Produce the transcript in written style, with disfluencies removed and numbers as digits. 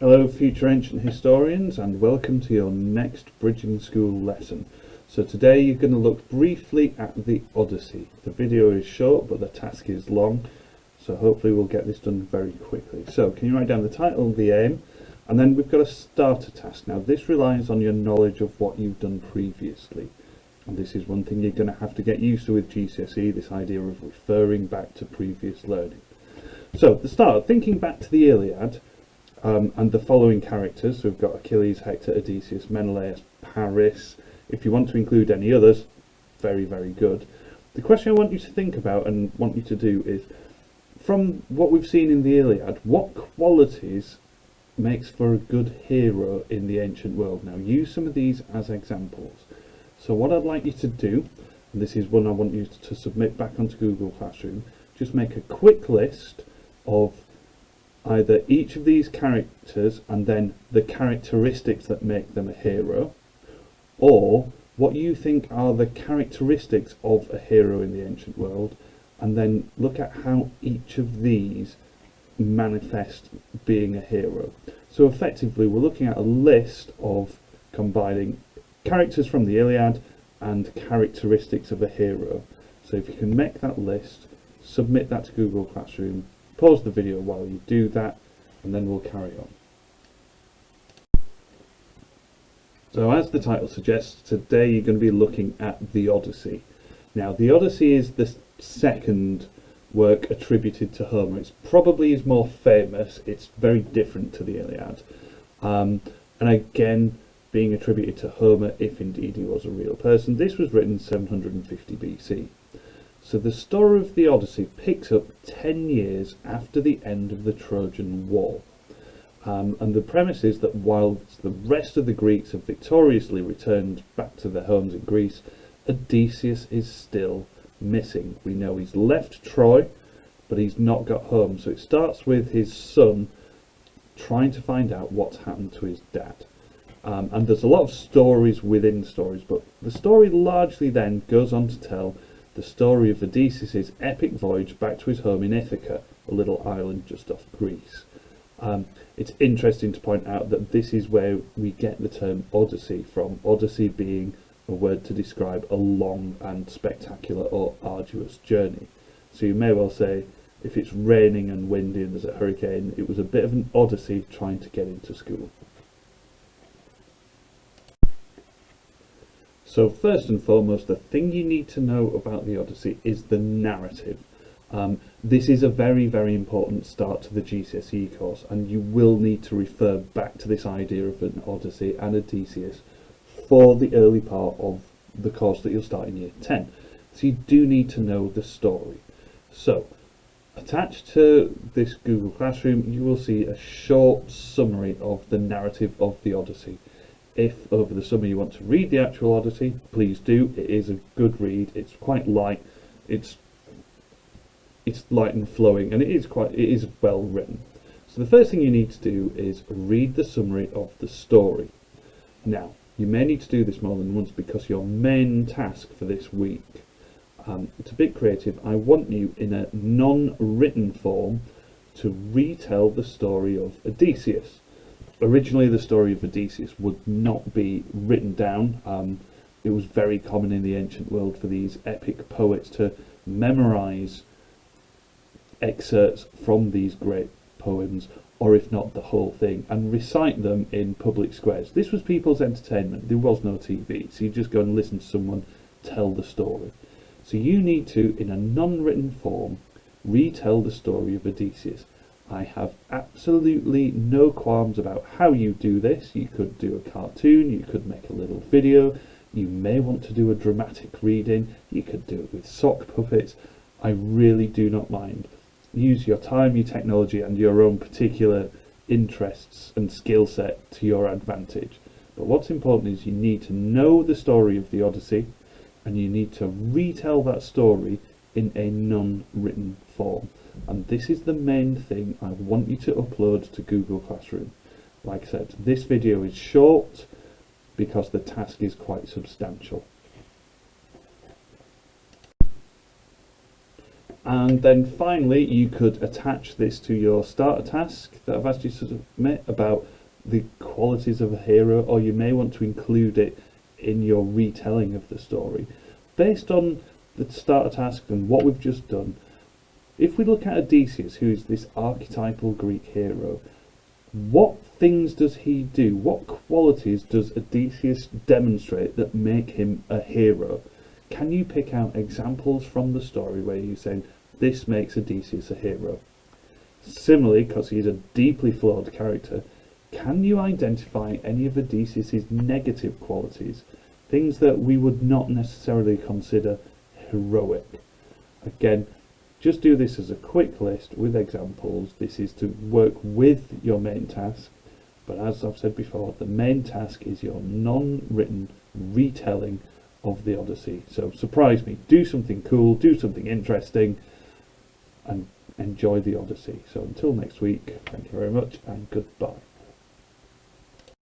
Hello future ancient historians, and welcome to your next Bridging School lesson. So today you're going to look briefly at the Odyssey. The video is short but the task is long, so hopefully we'll get this done very quickly. So can you write down the title, the aim, and then we've got a starter task. Now this relies on your knowledge of what you've done previously, and this is one thing you're going to have to get used to with GCSE, this idea of referring back to previous learning. So the start, thinking back to the Iliad, and the following characters. So we've got Achilles, Hector, Odysseus, Menelaus, Paris. If you want to include any others, very, very good. The question I want you to think about and want you to do is, from what we've seen in the Iliad, what qualities makes for a good hero in the ancient world? Now use some of these as examples. So what I'd like you to do, and this is one I want you to submit back onto Google Classroom, just make a quick list of either each of these characters and then the characteristics that make them a hero, or what you think are the characteristics of a hero in the ancient world, and then look at how each of these manifest being a hero. So effectively we're looking at a list of combining characters from the Iliad and characteristics of a hero. So if you can make that list, submit that to Google Classroom, pause the video while you do that, and then we'll carry on. So as the title suggests, today you're going to be looking at the Odyssey. Now the Odyssey is the second work attributed to Homer. It's probably his more famous. It's very different to the Iliad. And again, being attributed to Homer, if indeed he was a real person. This was written 750 BC. So the story of the Odyssey picks up 10 years after the end of the Trojan War. And the premise is that while the rest of the Greeks have victoriously returned back to their homes in Greece, Odysseus is still missing. We know he's left Troy, but he's not got home. So it starts with his son trying to find out what's happened to his dad. And there's a lot of stories within stories, but the story largely then goes on to tell the story of Odysseus' epic voyage back to his home in Ithaca, a little island just off Greece. It's interesting to point out that this is where we get the term Odyssey from, Odyssey being a word to describe a long and spectacular or arduous journey. So you may well say, if it's raining and windy and there's a hurricane, it was a bit of an odyssey trying to get into school. So first and foremost, the thing you need to know about the Odyssey is the narrative. This is a very, very important start to the GCSE course, and you will need to refer back to this idea of an Odyssey and Odysseus for the early part of the course that you'll start in year 10. So you do need to know the story. So attached to this Google Classroom, you will see a short summary of the narrative of the Odyssey. If over the summer you want to read the actual Odyssey, please do. It is a good read. It's quite light. It's light and flowing, and it is well written. So the first thing you need to do is read the summary of the story. Now you may need to do this more than once because your main task for this week, it's a bit creative. I want you in a non-written form to retell the story of Odysseus. Originally the story of Odysseus would not be written down. It was very common in the ancient world for these epic poets to memorize excerpts from these great poems, or if not the whole thing, and recite them in public squares. This was people's entertainment. There was no TV, so you just go and listen to someone tell the story. So you need to, in a non-written form, retell the story of Odysseus. I have absolutely no qualms about how you do this. You could do a cartoon, you could make a little video, you may want to do a dramatic reading, you could do it with sock puppets. I really do not mind. Use your time, your technology, and your own particular interests and skill set to your advantage. But what's important is you need to know the story of the Odyssey, and you need to retell that story in a non-written form. And this is the main thing I want you to upload to Google Classroom. Like I said, this video is short because the task is quite substantial. And then finally, you could attach this to your starter task that I've asked you to submit about the qualities of a hero, or you may want to include it in your retelling of the story. Based on the starter task and what we've just done, if we look at Odysseus, who is this archetypal Greek hero, what things does he do? What qualities does Odysseus demonstrate that make him a hero? Can you pick out examples from the story where you say, this makes Odysseus a hero? Similarly, because he's a deeply flawed character, can you identify any of Odysseus' negative qualities? Things that we would not necessarily consider heroic. Again, just do this as a quick list with examples. This is to work with your main task, but as I've said before, the main task is your non-written retelling of the Odyssey. So surprise me, do something cool, do something interesting, and enjoy the Odyssey. So until next week, thank you very much and goodbye.